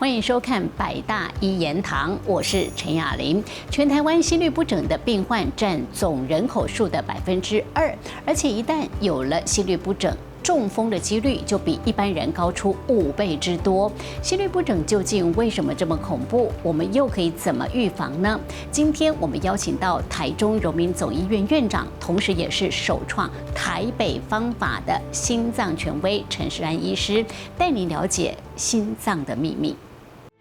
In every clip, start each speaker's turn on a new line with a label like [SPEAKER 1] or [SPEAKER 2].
[SPEAKER 1] 欢迎收看百大一言堂，我是陈雅玲。全台湾心律不整的病患占总人口数的2%，而且一旦有了心律不整，中风的几率就比一般人高出5倍之多。心律不整究竟为什么这么恐怖？我们又可以怎么预防呢？今天我们邀请到台中荣民总医院院长，同时也是首创台北方法的心脏权威陈世安医师，带您了解心脏的秘密。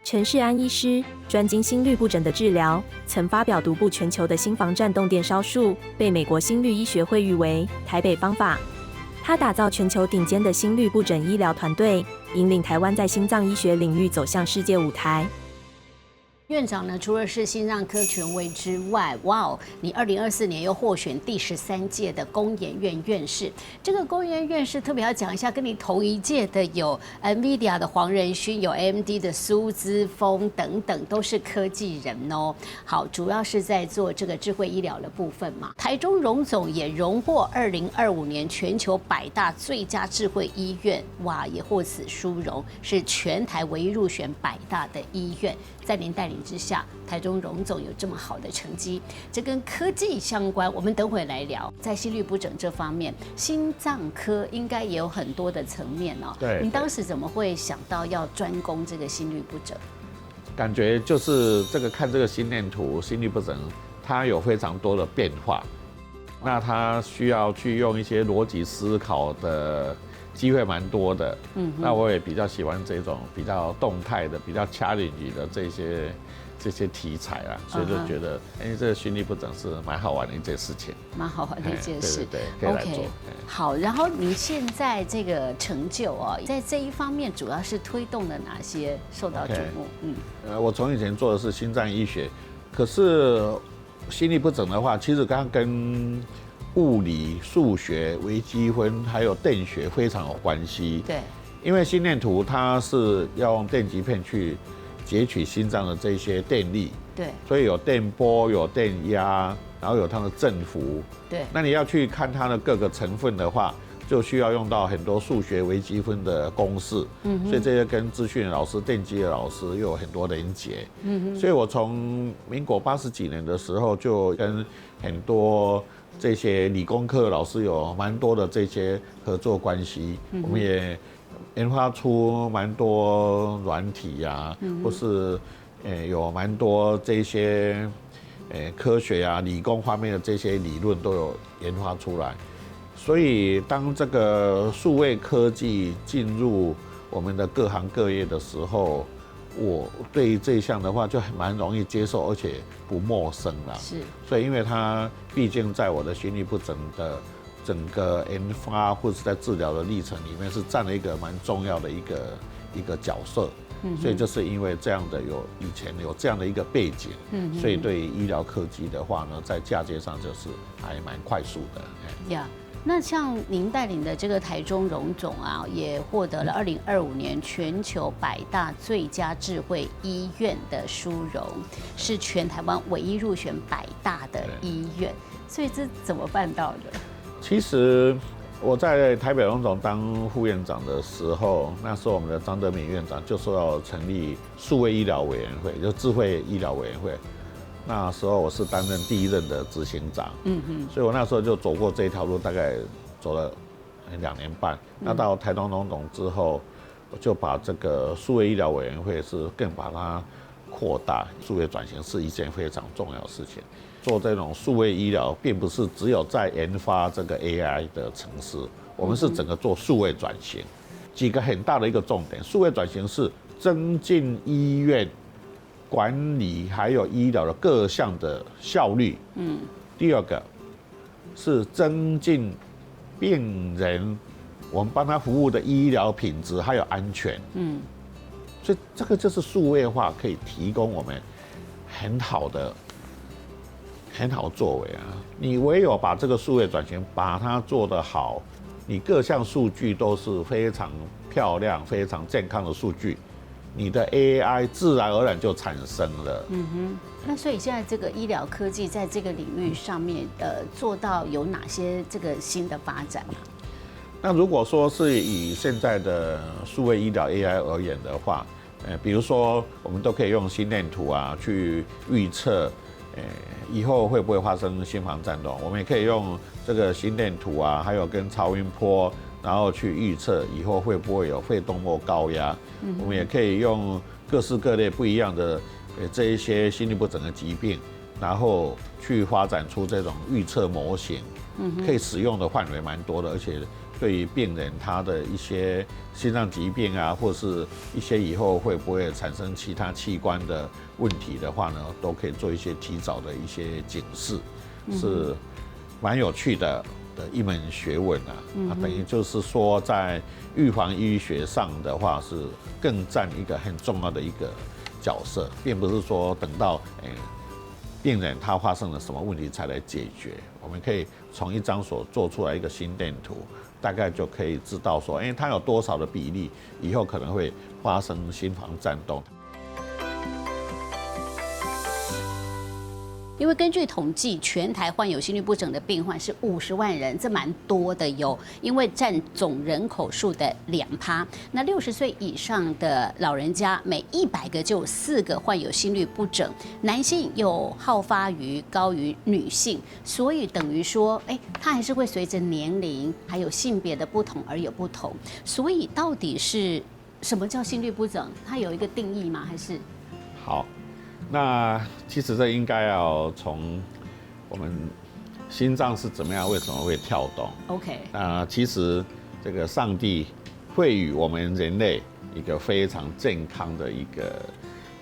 [SPEAKER 2] 陈世安医师专精心律不整的治疗，曾发表独步全球的心房颤动电烧术，被美国心律医学会誉为台北方法。他打造全球顶尖的心律不整医疗团队，引领台湾在心脏医学领域走向世界舞台。
[SPEAKER 1] 院长呢，除了是心脏科权威之外，哇哦，你2024年又获选第13届的工研院院士。这个工研院士特别要讲一下，跟你同一届的有 NVIDIA 的黄仁勋，有 AMD 的苏姿丰等等，都是科技人哦。好，主要是在做这个智慧医疗的部分嘛。台中荣总也荣获2025年全球100大最佳智慧医院，哇，也获此殊荣，是全台唯一入选100大的医院。在您带领之下，台中荣总有这么好的成绩，这跟科技相关，我们等会来聊。在心律不整这方面，心脏科应该也有很多的层面哦。
[SPEAKER 3] 对，
[SPEAKER 1] 您当时怎么会想到要专攻这个心律不整？
[SPEAKER 3] 感觉就是看这个心电图，心律不整它有非常多的变化，那它需要去用一些逻辑思考的机会蛮多的，那我也比较喜欢这种比较动态的、比较challenge的这些题材啊，所以就觉得，这个心律不整是蛮好玩的一件事情，
[SPEAKER 1] 蛮好玩的一件事，
[SPEAKER 3] 对，可以来做。
[SPEAKER 1] 好，然后你现在这个成就哦，在这一方面主要是推动了哪些受到瞩目？
[SPEAKER 3] 我从以前做的是心脏医学，可是心律不整的话，其实刚刚跟物理、数学、微积分还有电学非常有关系。
[SPEAKER 1] 对，
[SPEAKER 3] 因为心电图它是要用电极片去截取心脏的这些电力，
[SPEAKER 1] 对，
[SPEAKER 3] 所以有电波、有电压，然后有它的振幅。
[SPEAKER 1] 对，
[SPEAKER 3] 那你要去看它的各个成分的话，就需要用到很多数学、微积分的公式。所以这些跟资讯老师、电机的老师又有很多连结。所以我从民国80几年的时候就跟很多这些理工科老师有蛮多的这些合作关系，我们也研发出蛮多软体啊，或是有蛮多这些科学啊、理工方面的这些理论都有研发出来。所以当这个数位科技进入我们的各行各业的时候，我对于这一项的话就蛮容易接受，而且不陌生啦。
[SPEAKER 1] 是，
[SPEAKER 3] 所以因为它毕竟在我的心律不整的整个研发或者在治疗的历程里面是占了一个蛮重要的一个角色。所以就是因为这样的以前有这样的一个背景，所以对于医疗科技的话呢，在嫁接上就是还蛮快速的。
[SPEAKER 1] 呀。那像您带领的这个台中荣总啊，也获得了2025年全球100大最佳智慧医院的殊荣，是全台湾唯一入选100大的医院。所以这怎么办到的？其
[SPEAKER 3] 实我在台北荣总当副院长的时候，那时候我们的张德敏院长就说要成立数位医疗委员会，就智慧医疗委员会。那时候我是担任第1任的执行长，所以我那时候就走过这条路，大概走了2年半。那到台中荣总之后，我就把这个数位医疗委员会是更把它扩大，数位转型是一件非常重要的事情。做这种数位医疗，并不是只有在研发这个 AI 的程式，我们是整个做数位转型。几个很大的一个重点，数位转型是增进医院管理还有医疗的各项的效率。第二个是增进病人我们帮他服务的医疗品质还有安全。所以这个就是数位化可以提供我们很好的作为啊。你唯有把这个数位转型把它做得好，你各项数据都是非常漂亮、非常健康的数据。你的 AI 自然而然就产生了。
[SPEAKER 1] 那所以现在这个医疗科技在这个领域上面，做到有哪些这个新的发展吗？
[SPEAKER 3] 那如果说是以现在的数位医疗 AI 而言的话，比如说我们都可以用心电图啊去预测，以后会不会发生心房颤动？我们也可以用这个心电图啊，还有跟超音波，然后去预测以后会不会有肺动脉高压。我们也可以用各式各类不一样的这一些心律不整的疾病，然后去发展出这种预测模型，可以使用的范围蛮多的，而且对于病人他的一些心脏疾病啊，或是一些以后会不会产生其他器官的问题的话呢，都可以做一些提早的一些警示，是蛮有趣的一门学问啊。等于就是说，在预防医学上的话，是更占一个很重要的一个角色，并不是说等到病人他发生了什么问题才来解决。我们可以从一张所做出来一个心电图，大概就可以知道说，他有多少的比例以后可能会发生心房颤动。
[SPEAKER 1] 因为根据统计，全台患有心律不整的病患是50万人，这蛮多的哟。因为占总人口数的2%。那60岁以上的老人家，每100个就有4个患有心律不整。男性有好发于高于女性，所以等于说，它还是会随着年龄还有性别的不同而有不同。所以到底是什么叫心律不整？它有一个定义吗？还是？
[SPEAKER 3] 好。那其实这应该要从我们心脏是怎么样，为什么会跳动
[SPEAKER 1] ？OK。
[SPEAKER 3] 那其实这个上帝赋予我们人类一个非常健康的一个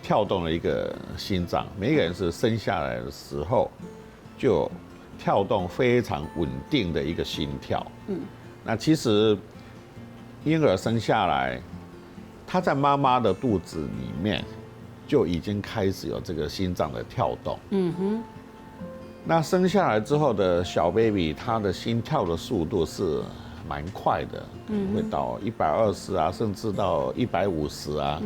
[SPEAKER 3] 跳动的一个心脏，每个人是生下来的时候就跳动非常稳定的一个心跳。那其实婴儿生下来，他在妈妈的肚子里面就已经开始有这个心脏的跳动。那生下来之后的小 baby， 他的心跳的速度是蛮快的，会到120啊，甚至到150啊，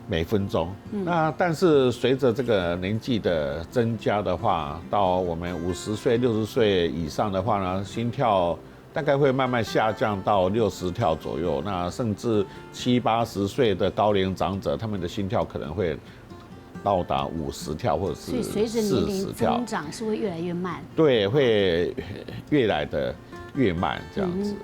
[SPEAKER 3] 每分钟。那但是随着这个年纪的增加的话，到我们50岁、60岁以上的话呢，心跳大概会慢慢下降到60跳左右，那甚至70、80岁的高龄长者，他们的心跳可能会到达50跳或者是40跳。
[SPEAKER 1] 所以随着年龄增长是会越来越慢。
[SPEAKER 3] 对，会越来的越慢这样子。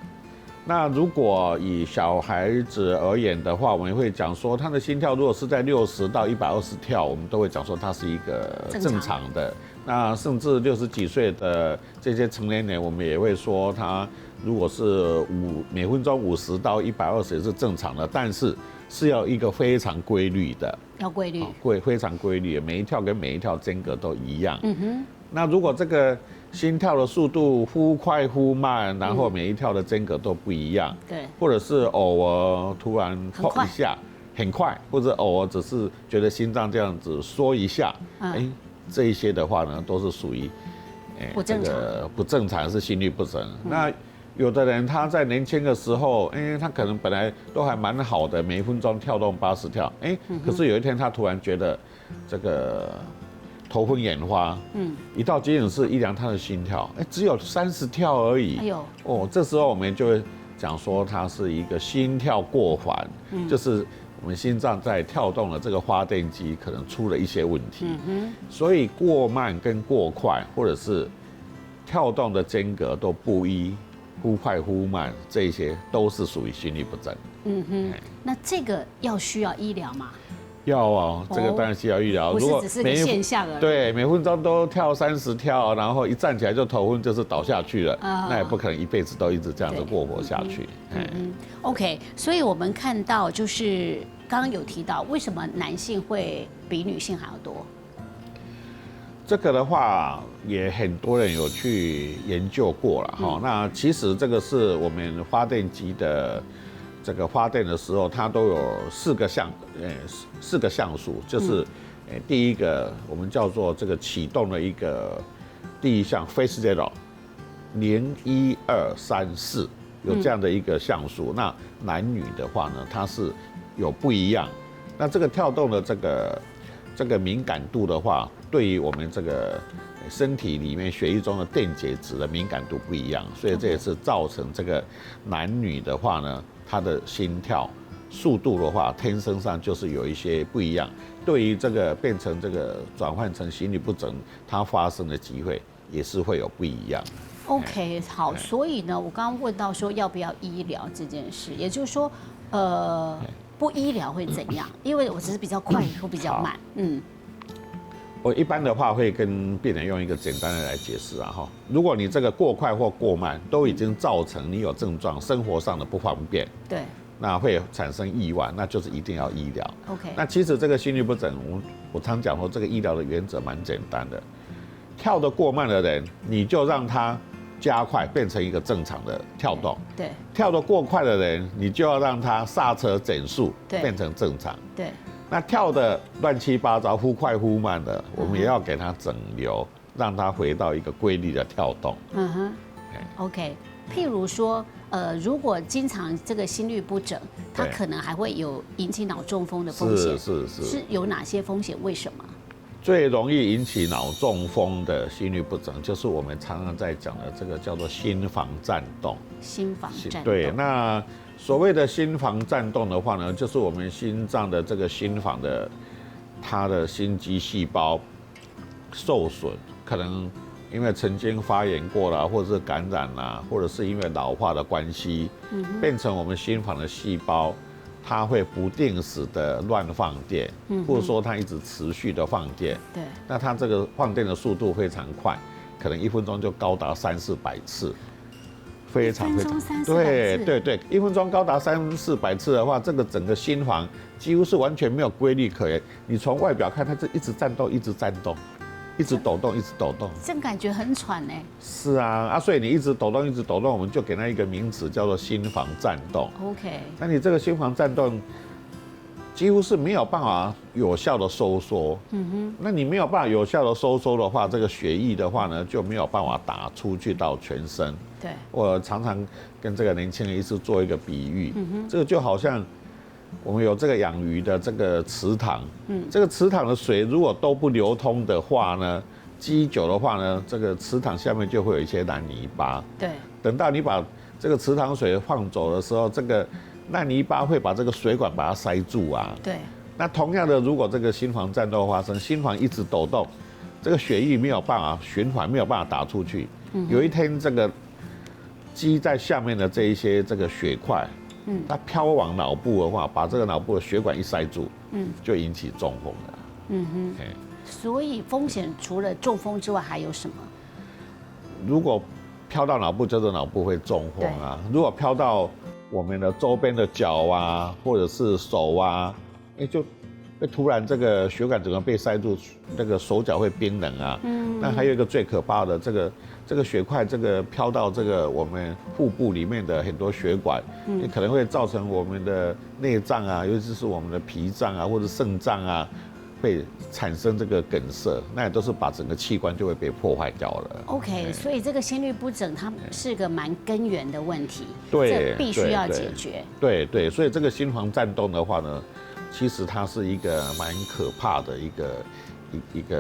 [SPEAKER 3] 那如果以小孩子而言的话，我们会讲说，他的心跳如果是在60到120跳，我们都会讲说他是一个正常的。那甚至60几岁的这些成年人，我们也会说他如果是每分钟50到120也是正常的，但是是要一个非常规律的，
[SPEAKER 1] 要规律，
[SPEAKER 3] 非常规律的，每一跳跟每一跳间隔都一样。那如果这个心跳的速度忽快忽慢，然后每一跳的间隔都不一样，
[SPEAKER 1] 对，
[SPEAKER 3] 或者是偶尔突然砰一下很快，或者偶尔只是觉得心脏这样子缩一下，这一些的话呢，都是属于
[SPEAKER 1] 不正常，
[SPEAKER 3] 不正常是心律不整。那有的人他在年轻的时候，他可能本来都还蛮好的，每分钟跳动80跳，可是有一天他突然觉得这个头昏眼花，一到急诊室一量他的心跳，只有30跳而已。这时候我们就会讲说他是一个心跳过缓，就是我们心脏在跳动的这个发电机可能出了一些问题，所以过慢跟过快，或者是跳动的间隔都不一，忽快忽慢，这些都是属于心律不整。
[SPEAKER 1] 那这个需要医疗吗？
[SPEAKER 3] 要啊，这个当然需要医疗。
[SPEAKER 1] 不是只是个现象而已。
[SPEAKER 3] 对，每分钟都跳30跳，然后一站起来就头昏，就是倒下去了，那也不可能一辈子都一直这样子过活下去。
[SPEAKER 1] OK， 所以我们看到就是刚刚有提到，为什么男性会比女性还要多？
[SPEAKER 3] 这个的话，也很多人有去研究过了哈。那其实这个是我们发电机的。这个发电的时候，它都有4个像素，就是第一个我们叫做这个启动的一个第一项 phase zero 0、1、2、3、4有这样的一个像素。那男女的话呢，它是有不一样。那这个跳动的这个敏感度的话，对于我们这个身体里面血液中的电解质的敏感度不一样，所以这也是造成这个男女的话呢，他的心跳速度的话，天生上就是有一些不一样。对于这个变成这个转换成心律不整，它发生的机会也是会有不一样。
[SPEAKER 1] OK， 好，所以呢，我刚刚问到说要不要医疗这件事，也就是说，不医疗会怎样？因为我只是比较快或比较慢，
[SPEAKER 3] 我一般的话会跟病人用一个简单的来解释啊哈，如果你这个过快或过慢都已经造成你有症状、生活上的不方便，
[SPEAKER 1] 对，
[SPEAKER 3] 那会产生意外，那就是一定要医疗。
[SPEAKER 1] OK，
[SPEAKER 3] 那其实这个心律不整，我常讲说这个医疗的原则蛮简单的，跳得过慢的人，你就让他加快，变成一个正常的跳动。
[SPEAKER 1] 对，
[SPEAKER 3] 跳得过快的人，你就要让他刹车减速，变成正常。
[SPEAKER 1] 对。
[SPEAKER 3] 那跳的乱七八糟、忽快忽慢的，我们也要给他整流，让他回到一个规律的跳动。
[SPEAKER 1] OK， 譬如说，如果经常这个心律不整，它可能还会有引起脑中风的风险。是有哪些风险？为什么？
[SPEAKER 3] 最容易引起脑中风的心律不整，就是我们常常在讲的这个叫做心房颤动。
[SPEAKER 1] 心房颤动。
[SPEAKER 3] 对，那所谓的心房颤动的话呢，就是我们心脏的这个心房的它的心肌细胞受损，可能因为曾经发炎过啦，或者是感染啦，或者是因为老化的关系，变成我们心房的细胞。它会不定时的乱放电，或者说它一直持续的放电。
[SPEAKER 1] 对，
[SPEAKER 3] 那它这个放电的速度非常快，可能1分钟就高达300-400次，非常对，1分钟高达300-400次的话，这个整个心房几乎是完全没有规律可言。你从外表看，它就一直颤动，一直颤动。一直抖动，一直抖动，
[SPEAKER 1] 这样感觉很喘哎。
[SPEAKER 3] 是啊，所以你一直抖动，一直抖动，我们就给它一个名词叫做心房颤动。
[SPEAKER 1] OK，
[SPEAKER 3] 那你这个心房颤动几乎是没有办法有效的收缩。那你没有办法有效的收缩的话，这个血液的话呢就没有办法打出去到全身。
[SPEAKER 1] 对，
[SPEAKER 3] 我常常跟这个年轻人一直做一个比喻，这个就好像。我们有这个养鱼的这个池塘，这个池塘的水如果都不流通的话呢，积久的话呢，这个池塘下面就会有一些烂泥巴。
[SPEAKER 1] 对，
[SPEAKER 3] 等到你把这个池塘水放走的时候，这个烂泥巴会把这个水管把它塞住啊。
[SPEAKER 1] 对。
[SPEAKER 3] 那同样的，如果这个心房颤动发生，心房一直抖动，这个血液没有办法循环，没有办法打出去。有一天这个积在下面的这一些这个血块。它飘往脑部的话，把这个脑部的血管一塞住，就引起中风了。
[SPEAKER 1] 所以风险除了中风之外还有什么？
[SPEAKER 3] 如果飘到脑部，就是脑部会中风啊。如果飘到我们的周边的脚啊，或者是手啊，就会突然这个血管整个被塞住，那个手脚会冰冷啊。那还有一个最可怕的，这个血块这个飘到这个我们腹部里面的很多血管，可能会造成我们的内脏啊，尤其是我们的脾脏啊或者肾脏啊，会产生这个梗塞，那也都是把整个器官就会被破坏掉了。
[SPEAKER 1] OK， 所以这个心律不整它是个蛮根源的问题，
[SPEAKER 3] 对，
[SPEAKER 1] 这必须要解决。
[SPEAKER 3] 对，所以这个心房颤动的话呢，其实它是一个蛮可怕的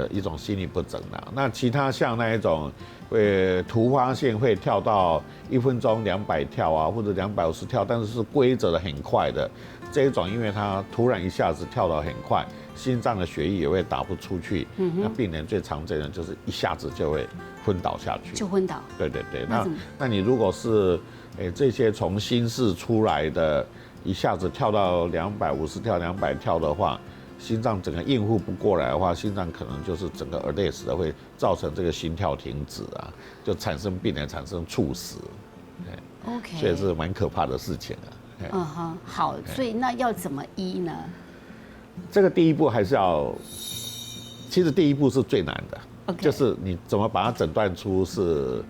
[SPEAKER 3] 一种心律不整的。那其他像那一种会突发性会跳到1分钟200跳啊，或者250跳，但是是规则的很快的这一种，因为它突然一下子跳得很快，心脏的血液也会打不出去。那病人最常见的就是一下子就会昏倒下去，
[SPEAKER 1] 就昏倒。
[SPEAKER 3] 对，那你如果是这些从心室出来的，一下子跳到250跳、200跳的话，心脏整个应付不过来的话，心脏可能就是整个arrest的，会造成这个心跳停止啊，就病人产生猝死。
[SPEAKER 1] OK，
[SPEAKER 3] 所以是蛮可怕的事情
[SPEAKER 1] 啊。好，所以那要怎么医呢？
[SPEAKER 3] 这个第一步还是要，其实第一步是最难的，就是你怎么把它诊断出是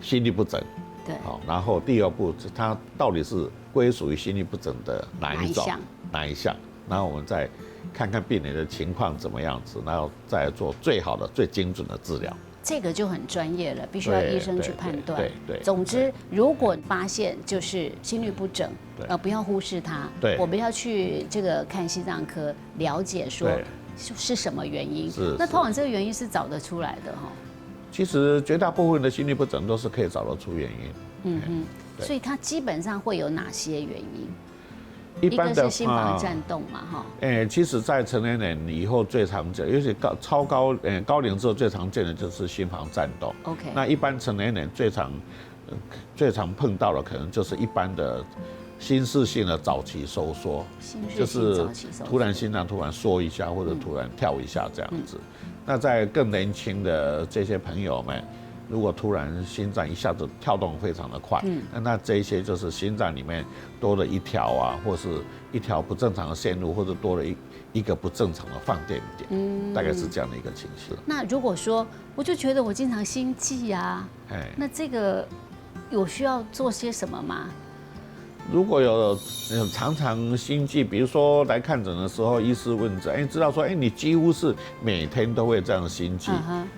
[SPEAKER 3] 心律不整。
[SPEAKER 1] 对。
[SPEAKER 3] 好，然后第二步，它到底是归属于心律不整的哪一项？然后我们再看看病人的情况怎么样子，然后再做最好的、最精准的治疗。
[SPEAKER 1] 这个就很专业了，必须要医生去判断。
[SPEAKER 3] 对。
[SPEAKER 1] 总之，如果发现就是心律不整，不要忽视它。
[SPEAKER 3] 对。
[SPEAKER 1] 我们要去这个看心脏科，了解说是什么原因。那通常这个原因是找得出来的哈。
[SPEAKER 3] 其实绝大部分的心律不整都是可以找得出原因。
[SPEAKER 1] 所以它基本上会有哪些原因？
[SPEAKER 3] 一般的
[SPEAKER 1] 一个是心房颤动嘛，哈。
[SPEAKER 3] 其实，在成年人以后最常见，尤其高龄之后最常见的就是心房颤动。
[SPEAKER 1] OK。
[SPEAKER 3] 那一般成年人最常碰到的可能就是一般的心室性的早期收缩，就是突然心脏突然缩一下，或者突然跳一下这样子。那在更年轻的这些朋友们，如果突然心脏一下子跳动非常的快，那这一些就是心脏里面多了一条啊，或是一条不正常的线路，或者多了一个不正常的放电点，大概是这样的一个情形。
[SPEAKER 1] 那如果说我就觉得我经常心悸啊，那这个有需要做些什么吗？
[SPEAKER 3] 如果有常常心悸，比如说来看诊的时候，医师问诊，知道说，你几乎是每天都会这样心悸，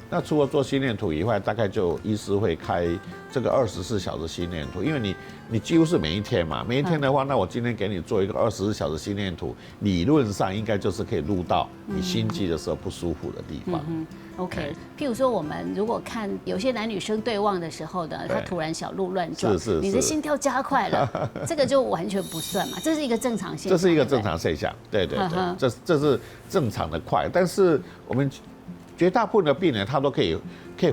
[SPEAKER 3] 那除了做心电图以外，大概就医师会开这个24小时心电图，因为你几乎是每一天嘛，每一天的话，那我今天给你做一个24小时心电图，理论上应该就是可以录到你心悸的时候不舒服的地方。
[SPEAKER 1] OK， 譬如说我们如果看有些男女生对望的时候呢，他突然小鹿乱撞，你的心跳加快了，这个就完全不算嘛，这是一个正常现象。
[SPEAKER 3] 这是一个正常现象，对，这是正常的快，但是我们绝大部分的病人他都可以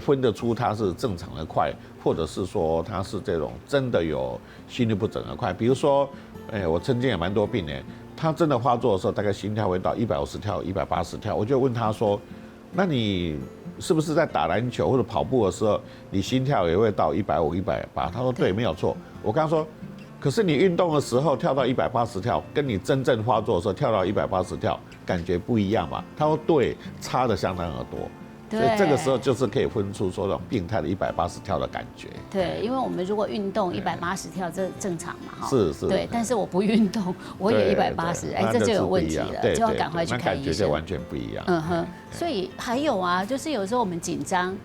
[SPEAKER 3] 分得出他是正常的快，或者是说他是这种真的有心律不整的快。比如说，我曾经也蛮多病人，他真的发作的时候，大概心跳会到150跳、180跳，我就问他说，那你是不是在打篮球或者跑步的时候，你心跳也会到150、180？他说对，没有错。我跟他说，可是你运动的时候跳到180跳，跟你真正发作的时候跳到180跳，感觉不一样嘛？他说对，差的相当的多。所以这个时候就是可以分出说那种病态的180跳的感觉。
[SPEAKER 1] 对，因为我们如果运动180跳，这正常嘛，哈。
[SPEAKER 3] 是。
[SPEAKER 1] 对，但是我不运动，我也180，这就有问题了，就要赶快去看医生。
[SPEAKER 3] 那感觉就完全不一样。
[SPEAKER 1] 所以还有啊，就是有时候我们紧张，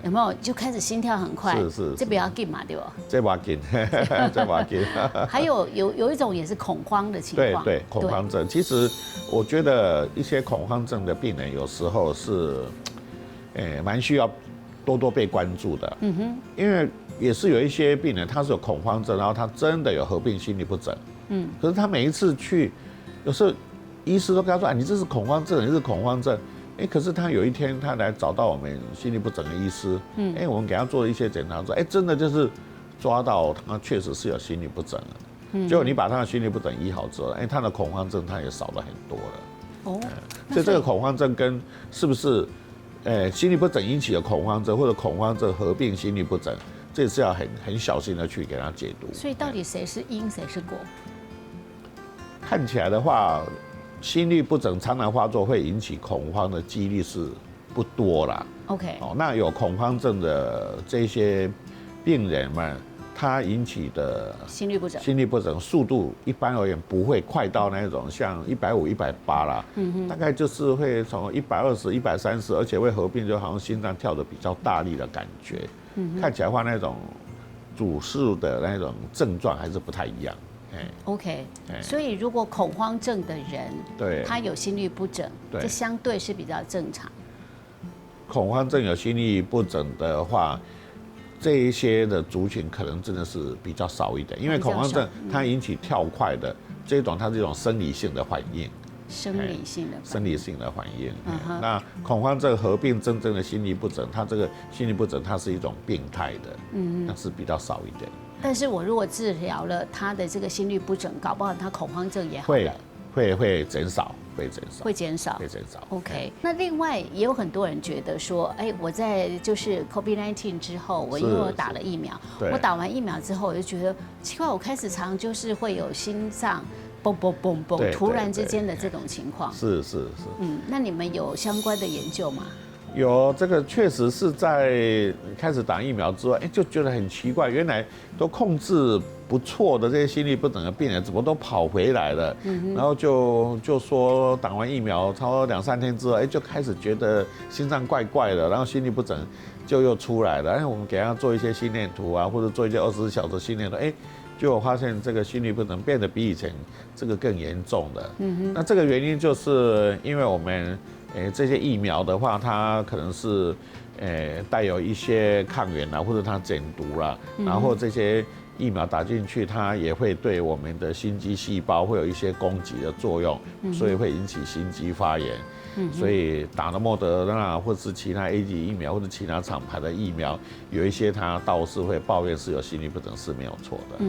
[SPEAKER 1] 有没有就开始心跳很快？
[SPEAKER 3] 是，
[SPEAKER 1] 这不要紧嘛，对吧？
[SPEAKER 3] 这不要紧，这不要紧。
[SPEAKER 1] 还有一种也是恐慌的情况。
[SPEAKER 3] 对，恐慌症。其实我觉得一些恐慌症的病人有时候是。蛮需要多被关注的，因为也是有一些病人他是有恐慌症，然后他真的有合并心律不整，可是他每一次去，有时候医师都跟他说，你这是恐慌症，你是恐慌症，可是他有一天他来找到我们心律不整的医师，我们给他做了一些检查，说，真的就是抓到他确实是有心律不整了，结果你把他的心律不整医好之后，他的恐慌症他也少了很多了，所以这个恐慌症跟是不是？心律不整引起的恐慌症，或者恐慌症合并心律不整，这也是要很小心的去给他解读。
[SPEAKER 1] 所以到底谁是因，谁是果？
[SPEAKER 3] 看起来的话，心律不整常常发作会引起恐慌的几率是不多啦。
[SPEAKER 1] OK，
[SPEAKER 3] 那有恐慌症的这些病人们，他引起的心律不整速度一般而言不会快到那种像150、180啦，大概就是会从120、130，而且会合并，就好像心脏跳得比较大力的感觉，看起来话那种主诉的那种症状还是不太一样。
[SPEAKER 1] OK， 所以如果恐慌症的人，
[SPEAKER 3] 对，
[SPEAKER 1] 他有心律不整，这相对是比较正常。
[SPEAKER 3] 恐慌症有心律不整的话，这一些的族群可能真的是比较少一点，因为恐慌症它引起跳快的这种，它是一种生理性的反应。生理性的反应。那恐慌症合并真正的心律不整，它这个心律不整它是一种病态的，那是比较少一点。
[SPEAKER 1] 但是我如果治疗了他的这个心律不整，搞不好他恐慌症也好了。
[SPEAKER 3] 会减少。
[SPEAKER 1] OK， 那另外也有很多人觉得说，我在就是 COVID-19 之后，我因为我打了疫苗，我打完疫苗之后，我就觉得奇怪，我开始常就是会有心脏蹦蹦蹦蹦，突然之间的这种情况。是。那你们有相关的研究吗？
[SPEAKER 3] 有，这个确实是在开始打疫苗之后，就觉得很奇怪，原来都控制不错的这些心律不整的病人，怎么都跑回来了？然后就说打完疫苗差不多2、3天之后，就开始觉得心脏怪怪的，然后心律不整就又出来了。我们给他做一些心电图啊，或者做一些24小时心电图，结果发现这个心律不整变得比以前这个更严重了。那这个原因就是因为我们这些疫苗的话，它可能是带有一些抗原啦，或者它减毒啦，然后这些疫苗打进去，它也会对我们的心肌细胞会有一些攻击的作用，所以会引起心肌发炎。所以打了莫德纳或是其他 AZ 疫苗或者其他厂牌的疫苗，有一些他倒是会抱怨是有心律不整是没有错的。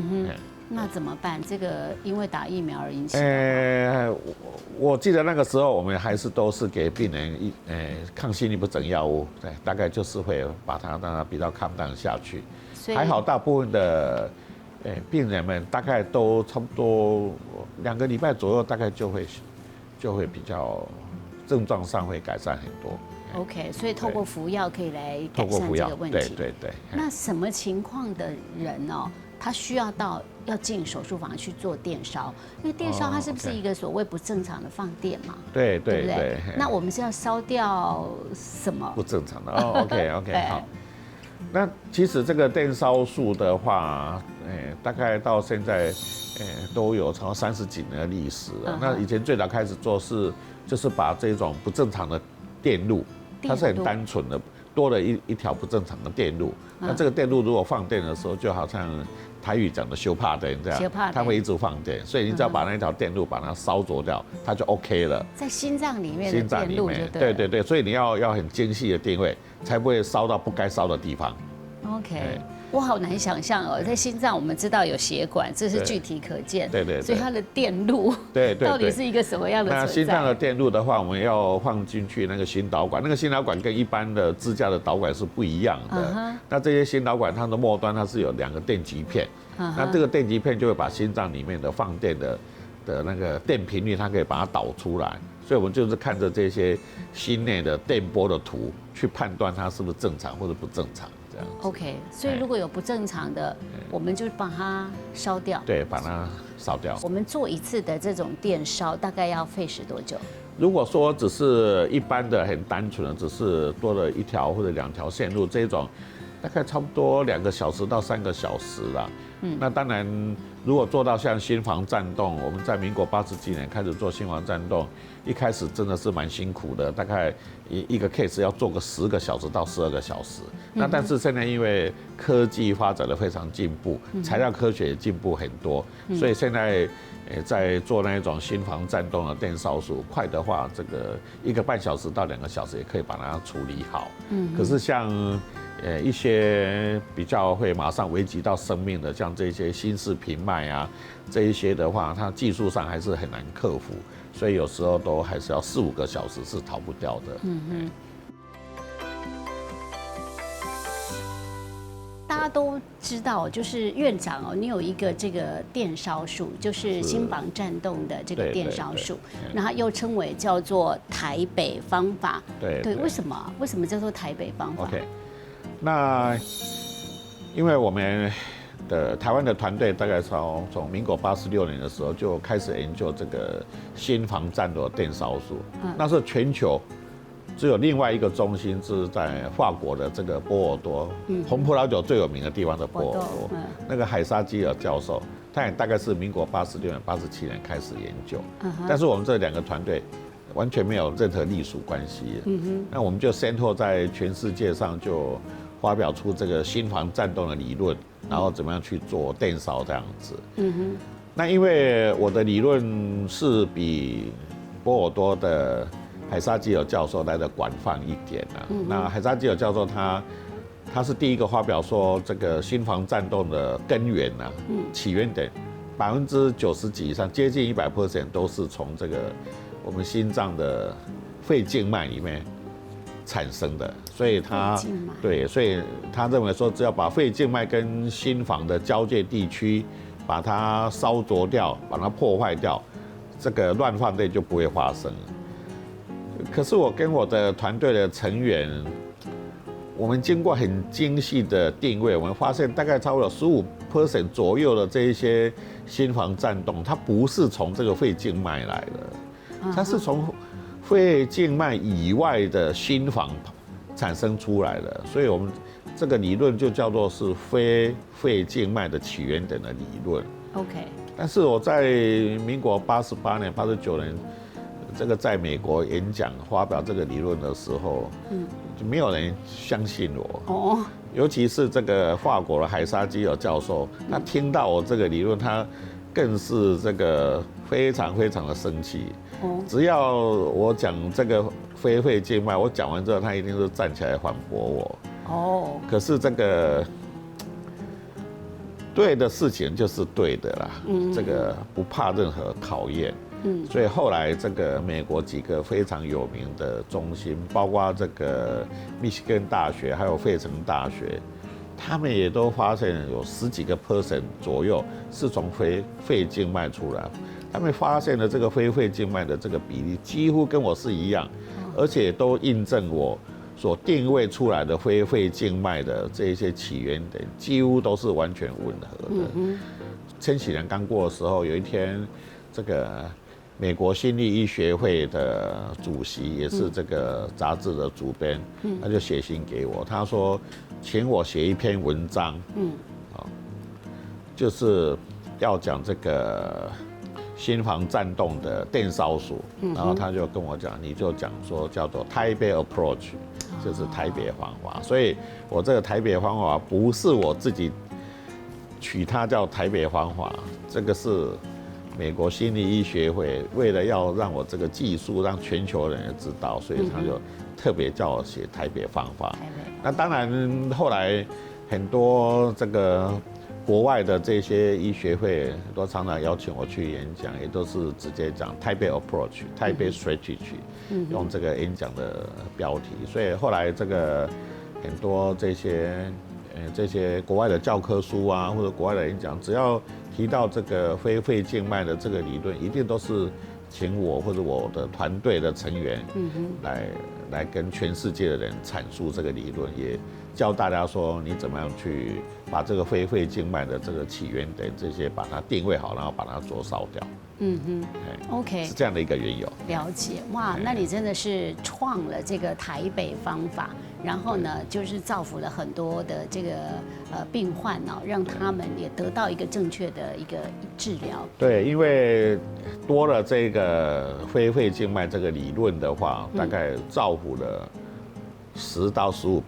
[SPEAKER 1] 那怎么办？这个因为打疫苗而引起
[SPEAKER 3] 我记得那个时候我们还是都是给病人抗心律不整药物，对，大概就是会把它让它比较抗淡下去。还好大部分的病人们大概都差不多2个礼拜左右，大概就会比较症状上会改善很多。
[SPEAKER 1] OK， 所以透过服药可以来改善这个问题。
[SPEAKER 3] 对。
[SPEAKER 1] 那什么情况的人哦，他需要要进手术房去做电烧？因为电烧它是不是一个所谓不正常的放电嘛？
[SPEAKER 3] 对
[SPEAKER 1] 不对？那我们是要烧掉什么
[SPEAKER 3] 不正常的？OK， 好。那其实这个电烧术的话，大概到现在，都有超过30几年的历史了。那以前最早开始做就是把这种不正常的电路，它是很单纯的，多了一条不正常的电路。那这个电路如果放电的时候，就好像台语讲的修怕电这样，它会一直放电，所以你只要把那条电路把它烧灼掉，它就 OK 了。
[SPEAKER 1] 在心脏里面的电路就对。
[SPEAKER 3] 对，所以你要很精细的定位，才不会烧到不该烧的地方。
[SPEAKER 1] OK。我好难想象哦，在心脏我们知道有血管，这是具体可见。
[SPEAKER 3] 对。
[SPEAKER 1] 所以它的电路，到底是一个什么样的存在？
[SPEAKER 3] 那心脏的电路的话，我们要放进去那个心导管，那个心导管跟一般的支架的导管是不一样的。那这些心导管它的末端它是有2个电极片，那这个电极片就会把心脏里面的放电的那个电频率，它可以把它导出来。所以我们就是看着这些心内的电波的图，去判断它是不是正常或者不正常。
[SPEAKER 1] OK， 所以如果有不正常的，我们就把它烧掉。
[SPEAKER 3] 对，把它烧掉。
[SPEAKER 1] 我们做一次的这种电烧，大概要费时多久？
[SPEAKER 3] 如果说只是一般的很单纯的，只是多了1条或者2条线路这种，大概差不多2个小时到3个小时啦。那当然，如果做到像心房颤动，我们在民国80几年开始做心房颤动，一开始真的是蛮辛苦的，大概一个 case 要做个10个小时到12个小时。那但是现在因为科技发展的非常进步，材料科学也进步很多，所以现在在做那一种心房颤动的电烧术，快的话这个1个半小时到2个小时也可以把它处理好。可是像一些比较会马上危及到生命的，像这些心室频脉啊，这一些的话，它技术上还是很难克服，所以有时候都还是要4、5个小时是逃不掉的。
[SPEAKER 1] 大家都知道，就是院长哦，你有一个这个电烧术，就是心房颤动的这个电烧术，然后又称为叫做台北方法。对，为什么？为什么叫做台北方法
[SPEAKER 3] ？OK， 那因为我们的台湾的团队大概从民国86年的时候就开始研究这个心房颤动电烧术，那是全球只有另外一个中心是在法国的这个波尔多，红葡萄酒最有名的地方的波尔多，那个海沙基尔教授，他也大概是民国86年、87年开始研究，但是我们这2个团队完全没有任何隶属关系。那我们就先后在全世界上就发表出这个心房颤动的理论，然后怎么样去做电烧这样子。那因为我的理论是比波尔多的海沙基尔教授来的广泛一点啊。那海沙基尔教授他是第一个发表说这个心房颤动的根源啊，起源点90%几以上，接近100% 都是从这个我们心脏的肺静脉里面产生的，所以所以他认为说，只要把肺静脉跟心房的交界地区把它烧灼掉，把它破坏掉，这个乱放电就不会发生。可是我跟我的团队的成员，我们经过很精细的定位，我们发现大概超过15% 左右的这一些心房颤动，它不是从这个肺静脉来的，它是从肺静脉以外的心房产生出来的，所以我们这个理论就叫做是非肺静脉的起源点的理论。
[SPEAKER 1] OK。
[SPEAKER 3] 但是我在民国88年、89年这个在美国演讲发表这个理论的时候，就没有人相信我。哦，尤其是这个法国的海沙基尔教授，他听到我这个理论，他更是这个非常非常的生气。哦，只要我讲这个非肺静脉，我讲完之后，他一定是站起来反驳我。哦，可是这个对的事情就是对的啦，这个不怕任何考验。所以后来这个美国几个非常有名的中心，包括这个密西根大学，还有费城大学，他们也都发现有10几个%左右是从肺静脉出来。他们发现了这个非肺静脉的这个比例几乎跟我是一样，而且都印证我所定位出来的非肺静脉的这些起源点几乎都是完全吻合的。千禧年刚过的时候，有一天这个美国心理医学会的主席，也是这个杂志的主编，他就写信给我，他说请我写一篇文章，就是要讲这个心房颤动的电烧术，然后他就跟我讲，你就讲说叫做台北 approach， 就是台北方法。所以我这个台北方法不是我自己取它叫台北方法，这个是美国心理医学会为了要让我这个技术让全球人也知道，所以他就特别叫我写台北方法。那当然后来很多这个国外的这些医学会都常常邀请我去演讲，也都是直接讲台北 approach、台北 strategy，用这个演讲的标题。所以后来这个很多这些国外的教科书啊，或者国外的演讲，只要提到这个非肺静脉的这个理论，一定都是请我或者我的团队的成员来跟全世界的人阐述这个理论，也教大家说你怎么样去把这个非肺静脉的这个起源点这些把它定位好，然后把它做烧掉。OK， 是这样的一个缘由。
[SPEAKER 1] 了解，哇，那你真的是创了这个台北方法，然后呢，就是造福了很多的这个病患哦，让他们也得到一个正确的一个治疗。
[SPEAKER 3] 对，因为多了这个非肺静脉这个理论的话，大概造福了10到15%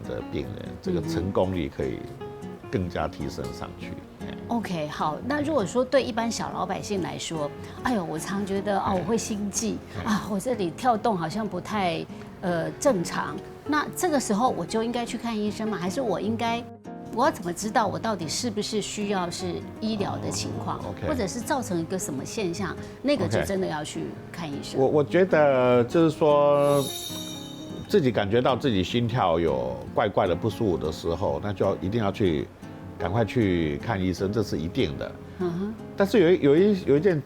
[SPEAKER 3] 的病人，这个成功率可以更加提升上去。
[SPEAKER 1] OK， 好，那如果说对一般小老百姓来说，哎呦，我常觉得我会心悸啊，我这里跳动好像不太正常，那这个时候我就应该去看医生吗？还是我要怎么知道我到底是不是需要是医疗的情况，或者是造成一个什么现象，那个就真的要去看医生。
[SPEAKER 3] 我觉得就是说，自己感觉到自己心跳有怪怪的不舒服的时候，那就一定要赶快去看医生，这是一定的。但是有一件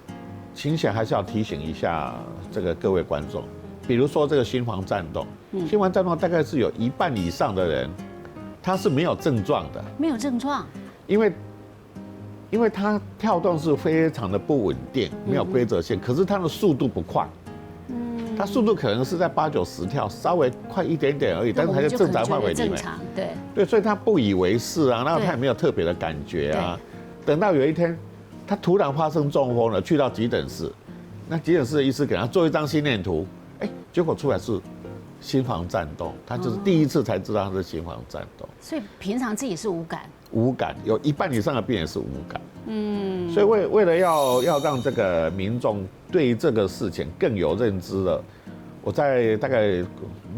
[SPEAKER 3] 情形还是要提醒一下这个各位观众，比如说这个心房颤动，心房颤动大概是有1半以上的人，他是没有症状的。
[SPEAKER 1] 没有症状，
[SPEAKER 3] 因为它跳动是非常的不稳定，没有规则性，可是它的速度不快。它速度可能是在8、90跳，稍微快一点点而已，但是还在正常范围里面。对，所以他不以为是啊，然后他也没有特别的感觉啊。等到有一天，他突然发生中风了，去到急诊室，那急诊室的医师给他做一张心电图，结果出来是心房颤动，他就是第一次才知道他是心房颤动。
[SPEAKER 1] 所以平常自己是无感。
[SPEAKER 3] 无感，有1半以上的病人是无感。所以为了要让这个民众对这个事情更有认知了，我在大概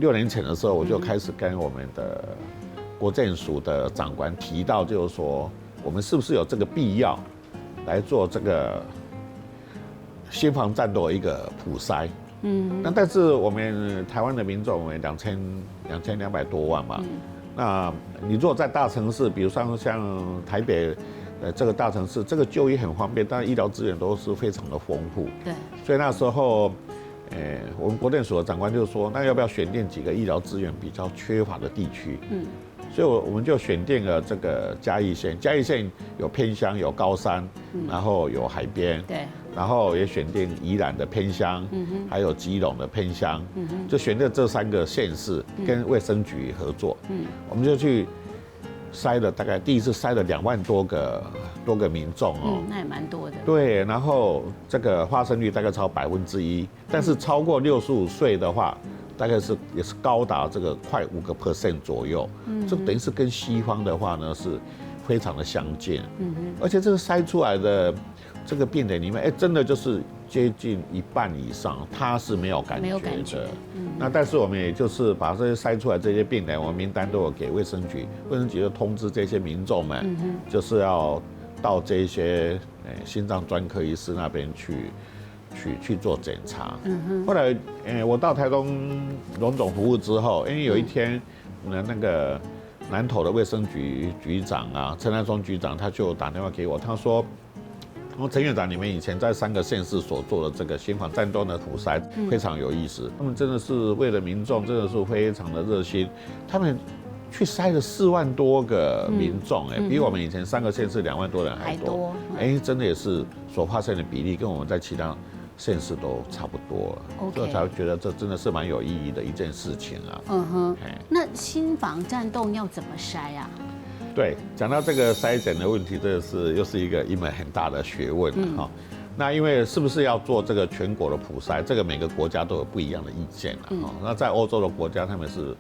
[SPEAKER 3] 6年前的时候，我就开始跟我们的国健署的长官提到，就是说我们是不是有这个必要来做这个心房颤动的一个普筛。那但是我们台湾的民众，我们2200多万嘛。那你如果在大城市，比如像台北，这个大城市，这个就医很方便，但医疗资源都是非常的丰富。
[SPEAKER 1] 对。
[SPEAKER 3] 所以那时候，我们国健署的长官就说，那要不要选定几个医疗资源比较缺乏的地区？所以我们就选定了这个嘉义县。嘉义县有偏乡，有高山，然后有海边。对。然后也选定宜兰的偏乡，还有基隆的偏乡，就选定这3个县市跟卫生局合作，我们就去筛了大概第一次筛了2万多个民众哦，
[SPEAKER 1] 那也蛮多的。
[SPEAKER 3] 对，然后这个发生率大概超1%，但是超过65岁的话，大概也是高达这个快5%左右，这等于是跟西方的话呢是非常的相近，而且这个筛出来的这个病人里面，真的就是接近1半以上，他是没有感觉的。那但是我们也就是把这些筛出来这些病人，我们名单都有给卫生局，卫生局就通知这些民众们，就是要到这些心脏专科医师那边去做检查。后来我到台东荣总服务之后，因为有一天那个南投的卫生局局长啊，陈南松局长他就打电话给我，他说。陈院长，你们以前在3个县市所做的这个心房颤动的普筛非常有意思，他们真的是为了民众，真的是非常的热心，他们去筛了4万多个民众，比我们以前3个县市2万多人还多，真的也是所发现的比例跟我们在其他县市都差不多，所以才会觉得这真的是蛮有意义的一件事情啊。
[SPEAKER 1] 那心房颤动要怎么筛啊？
[SPEAKER 3] 对，讲到这个筛检的问题，这又是一门很大的学问哈。那因为是不是要做这个全国的普筛，这个每个国家都有不一样的意见那在欧洲的国家，他们是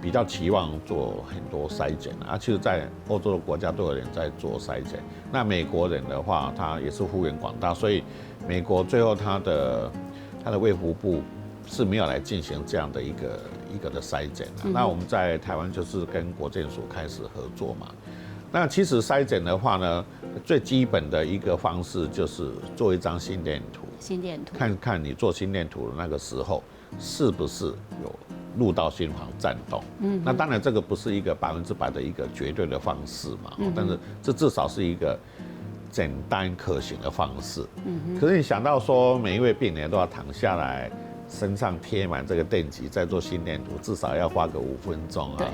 [SPEAKER 3] 比较期望做很多筛检其实在欧洲的国家都有人在做筛检。那美国人的话，他也是幅员广大，所以美国最后他的卫福部是没有来进行这样的一个的筛检那我们在台湾就是跟国健署开始合作嘛。那其实筛检的话呢，最基本的一个方式就是做一张心电图，看看你做心电图的那个时候是不是有录到心房颤动。那当然这个不是一个100%的一个绝对的方式嘛，但是这至少是一个简单可行的方式。可是你想到说每一位病人都要躺下来，身上贴满这个电极，再做心电图，至少要花个5分钟啊。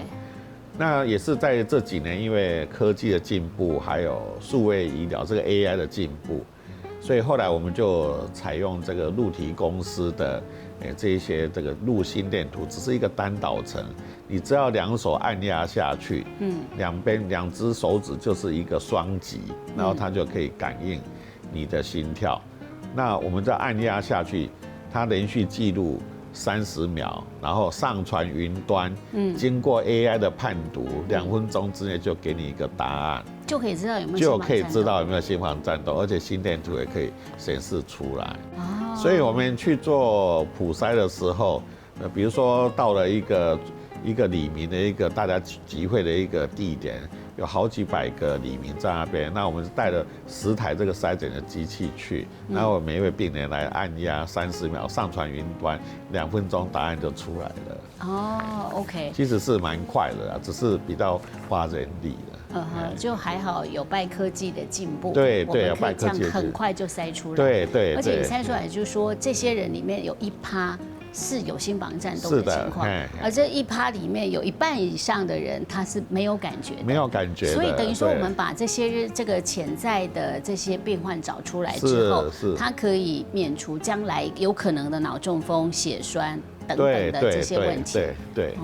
[SPEAKER 3] 那也是在这几年，因为科技的进步，还有数位医疗这个 AI 的进步，所以后来我们就采用这个路体公司的这一些这个录心电图，只是一个单导程，你只要2手按压下去，2只手指就是一个双击，然后它就可以感应你的心跳。那我们再按压下去，它连续记录30秒，然后上传云端，经过 AI 的判读，2分钟之内就给你一个答案，
[SPEAKER 1] 就可以知道有没
[SPEAKER 3] 有心房颤动，而且心电图也可以显示出来。所以我们去做普筛的时候，比如说到了一个里民的一个大家集会的一个地点，有好几百个里民在那边，那我们带了10台这个筛检的机器去，然后每一位病人来按压30秒，上传云端，2分钟答案就出来了。
[SPEAKER 1] OK，
[SPEAKER 3] 其实是蛮快的只是比较花人力的。
[SPEAKER 1] 就还好有拜科技的进步，
[SPEAKER 3] 对，
[SPEAKER 1] 有拜科技的进步，很快就筛出来。
[SPEAKER 3] 对，
[SPEAKER 1] 而且你筛出来就是说，这些人里面有1%是有心房颤动的情况，而这1%里面有1半以上的人他是没有感觉的，所以等于说我们把这个潜在的这些病患找出来之后，他可以免除将来有可能的脑中风、血栓等等的这些问题。
[SPEAKER 3] 对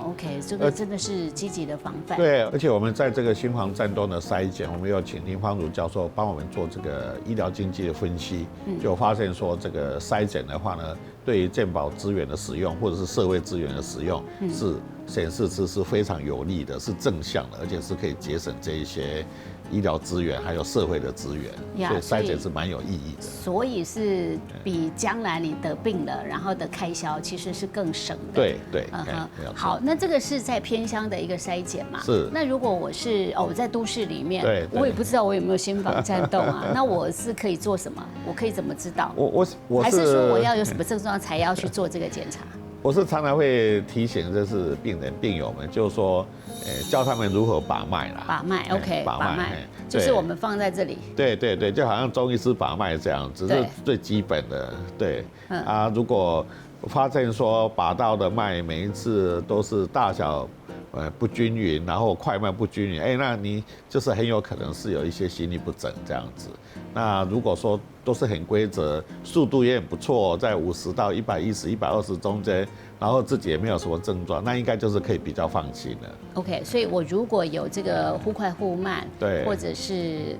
[SPEAKER 1] OK， 这个真的是积极的防范。
[SPEAKER 3] 对，而且我们在这个心房颤动的筛检，我们有请林芳如教授帮我们做这个医疗经济的分析，就发现说这个筛检的话呢，对于健保资源的使用或者是社会资源的使用，是显示是非常有利的，是正向的，而且是可以节省这一些医疗资源还有社会的资源，所以筛检是蛮有意义的。
[SPEAKER 1] 所以是比将来你得病了，然后的开销其实是更省的。
[SPEAKER 3] 对，
[SPEAKER 1] 好，那这个是在偏乡的一个筛检嘛？
[SPEAKER 3] 是。
[SPEAKER 1] 那如果我是我在都市里面，
[SPEAKER 3] 对，
[SPEAKER 1] 我也不知道我有没有心房颤动啊，那我是可以做什么？我可以怎么知道？
[SPEAKER 3] 我
[SPEAKER 1] 还是说我要有什么症状才要去做这个检查？
[SPEAKER 3] 我是常常会提醒，就是病友们，就是说，教他们如何把脉啦。
[SPEAKER 1] 把脉 ，OK， 把脉，就是我们放在这里。
[SPEAKER 3] 对，就好像中医师把脉这样，只是最基本的。对，如果发现说把到的脉每一次都是大小不均匀，然后快慢不均匀，那你就是很有可能是有一些心律不整这样子。那如果说都是很规则，速度也很不错，在50到110、120中间，然后自己也没有什么症状，那应该就是可以比较放心了。
[SPEAKER 1] OK， 所以我如果有这个忽快忽慢，
[SPEAKER 3] 对，
[SPEAKER 1] 或者是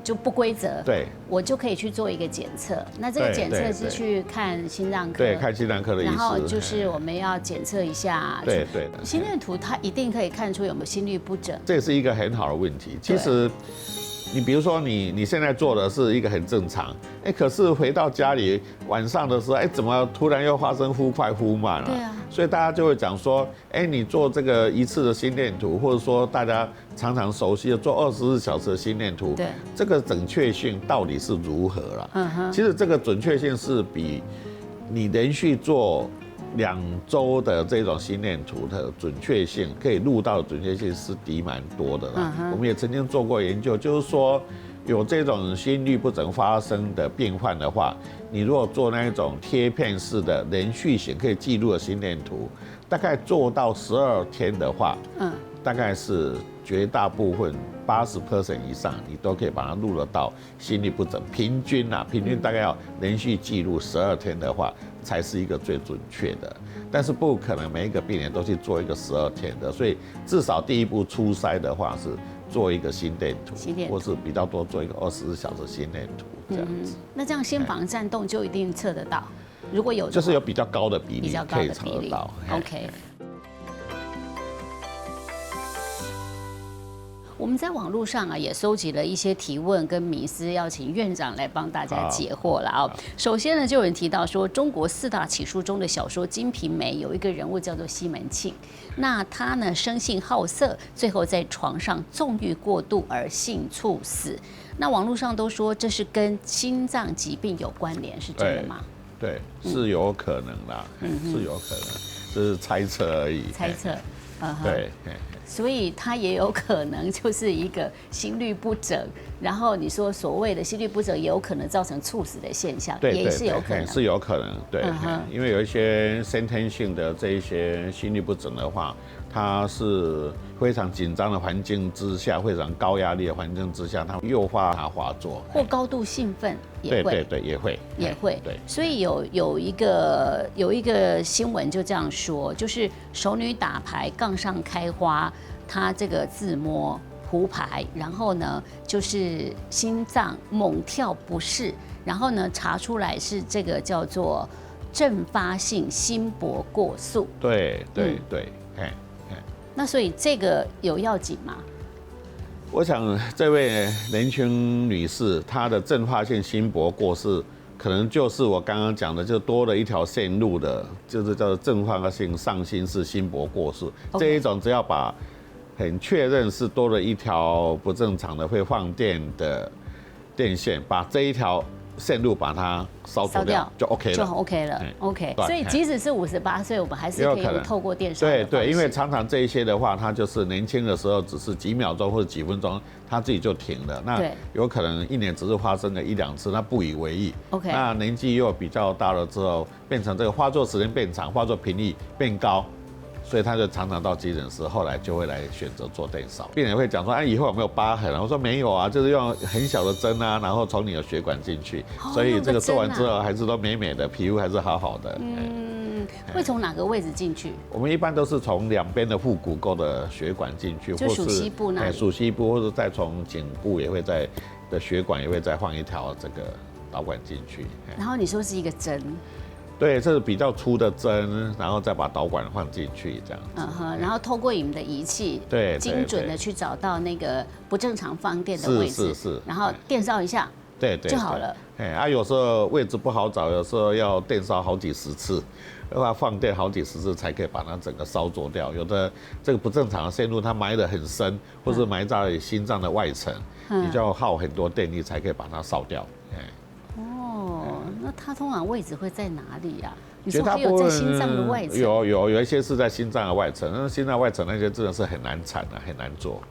[SPEAKER 1] 就不规则，
[SPEAKER 3] 对，
[SPEAKER 1] 我就可以去做一个检测。那这个检测是去看心脏科，
[SPEAKER 3] 对，看心脏科的医师，
[SPEAKER 1] 然后就是我们要检测一下，
[SPEAKER 3] 对的，
[SPEAKER 1] 心电图它一定可以看出有没有心律不整，
[SPEAKER 3] 这也是一个很好的问题。其实。你比如说你现在做的是一个很正常，可是回到家里晚上的时候，怎么突然又发生忽快忽慢了？
[SPEAKER 1] 对啊，
[SPEAKER 3] 所以大家就会讲说，你做这个一次的心电图，或者说大家常常熟悉的做24小时的心电图，
[SPEAKER 1] 对，
[SPEAKER 3] 这个准确性到底是如何了？其实这个准确性是比你连续做2周的这种心电图的准确性，可以录到的准确性是低蛮多的啦。我们也曾经做过研究，就是说有这种心律不整发生的病患的话，你如果做那一种贴片式的连续型可以记录的心电图，大概做到12天的话，大概是绝大部分80% 以上，你都可以把它录得到心律不整。平均大概要连续记录12天的话，才是一个最准确的。但是不可能每一个病人都去做一个12天的，所以至少第一步初筛的话是做一个心电图，或是比较多做一个24小时心电图这样子。
[SPEAKER 1] 那这样心房颤动就一定测得到？如果有，
[SPEAKER 3] 就是有比较高的比例可以测得到。
[SPEAKER 1] OK。我们在网络上也收集了一些提问跟迷思，要请院长来帮大家解惑了啊。首先呢，就有人提到说，中国4大奇书中的小说《金瓶梅》有一个人物叫做西门庆，那他呢生性好色，最后在床上纵欲过度而性猝死。那网络上都说这是跟心脏疾病有关联，是真的吗？
[SPEAKER 3] 对，是有可能啦，是有可能，这是猜测而已。
[SPEAKER 1] 猜测，
[SPEAKER 3] 对。
[SPEAKER 1] 所以它也有可能就是一个心律不整，然后你说所谓的心律不整也有可能造成猝死的现象，也是有可能，
[SPEAKER 3] 是有可能，对，因为有一些先天性的这一些心律不整的话，它是非常紧张的环境之下，非常高压力的环境之下，它诱发它发作，
[SPEAKER 1] 或高度兴奋也会，
[SPEAKER 3] 对，也会，
[SPEAKER 1] 对。所以有一个新闻就这样说，就是熟女打牌杠上开花，她这个自摸胡牌，然后呢就是心脏猛跳不适，然后呢查出来是这个叫做阵发性心搏过速。
[SPEAKER 3] 对。
[SPEAKER 1] 那所以这个有要紧吗？
[SPEAKER 3] 我想这位年轻女士，她的阵发性心搏过世，可能就是我刚刚讲的，就多了一条线路的，就是叫做阵发性上心室心搏过世。这一种只要把很确认是多了一条不正常的会放电的电线，把这一条线路把它烧掉就 OK 了，
[SPEAKER 1] OK。所以即使是58岁，我们还是可以透过电烧。
[SPEAKER 3] 对，因为常常这一些的话，它就是年轻的时候只是几秒钟或者几分钟，它自己就停了。那有可能1年只是发生了1、2次，那不以为意。
[SPEAKER 1] OK。
[SPEAKER 3] 那年纪又比较大了之后，变成这个发作时间变长，发作频率变高。所以他就常常到急诊室，后来就会来选择做电烧。病人会讲说，以后有没有疤痕？我说没有啊，就是用很小的针啊，然后从你的血管进去，所以这个做完之后还是都美美的，皮肤还是好好的。
[SPEAKER 1] 会从哪个位置进去？
[SPEAKER 3] 我们一般都是从2边的腹股沟的血管进去，
[SPEAKER 1] 就属膝部那里。
[SPEAKER 3] 属膝部，或者再从颈部也会的血管也会再放一条这个导管进去。
[SPEAKER 1] 然后你说是一个针。
[SPEAKER 3] 对，这是比较粗的针，然后再把导管放进去，这样子。
[SPEAKER 1] 然后透过你们的仪器，精准的去找到那个不正常放电的位置，
[SPEAKER 3] 是，
[SPEAKER 1] 然后电烧一下，
[SPEAKER 3] 对，
[SPEAKER 1] 就好了。
[SPEAKER 3] 有时候位置不好找，有时候要电烧好几十次，要放电好几十次才可以把它整个烧灼掉。有的这个不正常的线路，它埋得很深，或是埋在心脏的外层，你就要耗很多电力才可以把它烧掉。
[SPEAKER 1] 那它通常位置会在哪里呀？你说还有在心脏的外层？
[SPEAKER 3] 有一些是在心脏的外层，但是心脏外层那些真的是很难产的，很难做。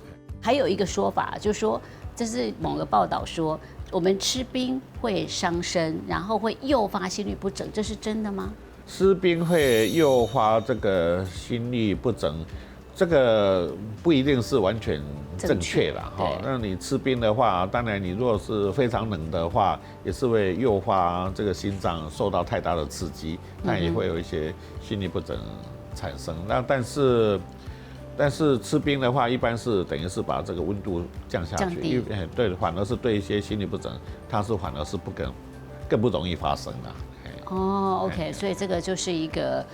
[SPEAKER 1] 还有一个说法，就是说这是某个报道说，我们吃冰会伤身，然后会诱发心律不整，这是真的吗？
[SPEAKER 3] 吃冰会诱发这个心律不整，这个不一定是完全正确啦，哈。
[SPEAKER 1] 对
[SPEAKER 3] 那你吃冰的话，当然你如果是非常冷的话，也是会诱发这个心脏受到太大的刺激，那也会有一些心律不整产生。那但是吃冰的话，一般是等于是把这个温度降下去，因为对，反而是对一些心律不整，它是反而是更不容易发生的。
[SPEAKER 1] 哦，OK，所以这个就是一个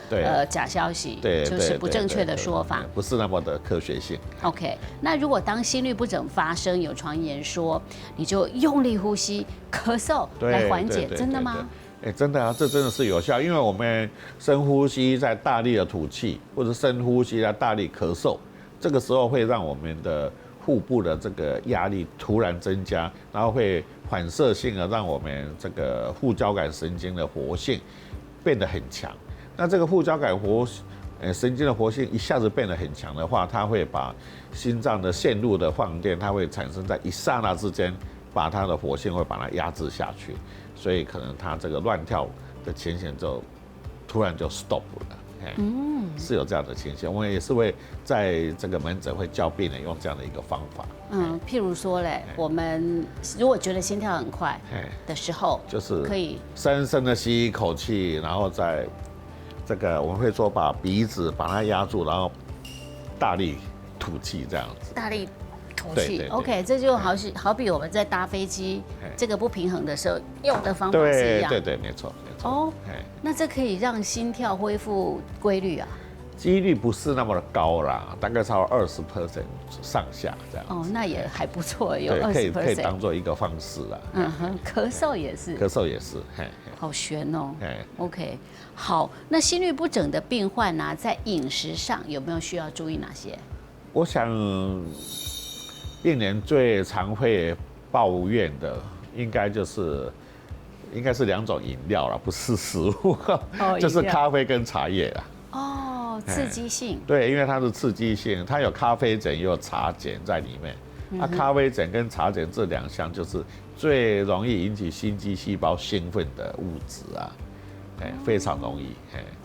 [SPEAKER 1] 假消息，
[SPEAKER 3] 对，
[SPEAKER 1] 就是不正确的说法，
[SPEAKER 3] 不是那么的科学性。
[SPEAKER 1] OK， 那如果当心律不整发生，有传言说你就用力呼吸、咳嗽来缓解，真的吗？
[SPEAKER 3] 真的啊，这真的是有效，因为我们深呼吸在大力的吐气，或者深呼吸在大力咳嗽，这个时候会让我们的腹部的这个压力突然增加，然后会反射性的让我们这个副交感神经的活性变得很强。那这个副交感神经的活性一下子变得很强的话，它会把心脏的线路的放电，它会产生在一刹那之间，把它的活性会把它压制下去，所以可能它这个乱跳的情形就突然就 stop 了。是有这样的情形，我们也是会在这个门诊会教病人用这样的一个方法。
[SPEAKER 1] 譬如说嘞，我们如果觉得心跳很快的时候，
[SPEAKER 3] 就是
[SPEAKER 1] 可以
[SPEAKER 3] 深深的吸一口气，然后再这个我们会说把鼻子把它压住，然后大力吐气这样子。
[SPEAKER 1] 大力吐气 ，OK， 这就好比我们在搭飞机这个不平衡的时候用的方法是一样。
[SPEAKER 3] 对，没错。
[SPEAKER 1] 哦，那这可以让心跳恢复规律啊？
[SPEAKER 3] 几率不是那么的高啦，大概超过20% 上下这样。
[SPEAKER 1] 哦，那也还不错，有20%，
[SPEAKER 3] 可以当做一个方式啦。
[SPEAKER 1] 咳嗽也是。
[SPEAKER 3] 咳嗽也是，
[SPEAKER 1] 好悬哦。OK， 好，那心律不整的病患呢，在饮食上有没有需要注意哪些？
[SPEAKER 3] 我想，病人最常会抱怨的，应该是2种饮料啦，不是食物，就是咖啡跟茶叶啦。
[SPEAKER 1] 哦，刺激性。
[SPEAKER 3] 对，因为它是刺激性，它有咖啡碱，也有茶碱在里面。咖啡碱跟茶碱这2项就是最容易引起心肌细胞兴奋的物质啊，非常容易。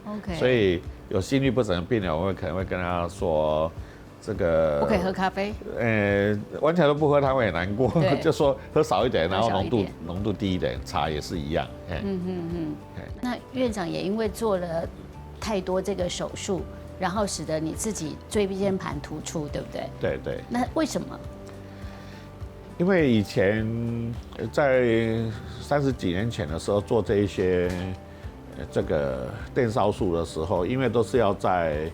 [SPEAKER 1] OK。
[SPEAKER 3] 所以有心律不整的病人，我可能会跟他说。这个
[SPEAKER 1] 不可以喝咖啡，
[SPEAKER 3] 完全都不喝，他会很难过，就说喝少一点，然后浓度低一点，茶也是一样。
[SPEAKER 1] 那院长也因为做了太多这个手术，然后使得你自己椎间盘突出，对不对？
[SPEAKER 3] 对。
[SPEAKER 1] 那为什么？
[SPEAKER 3] 因为以前在30几年前的时候做这一些这个电烧术的时候，因为都是要在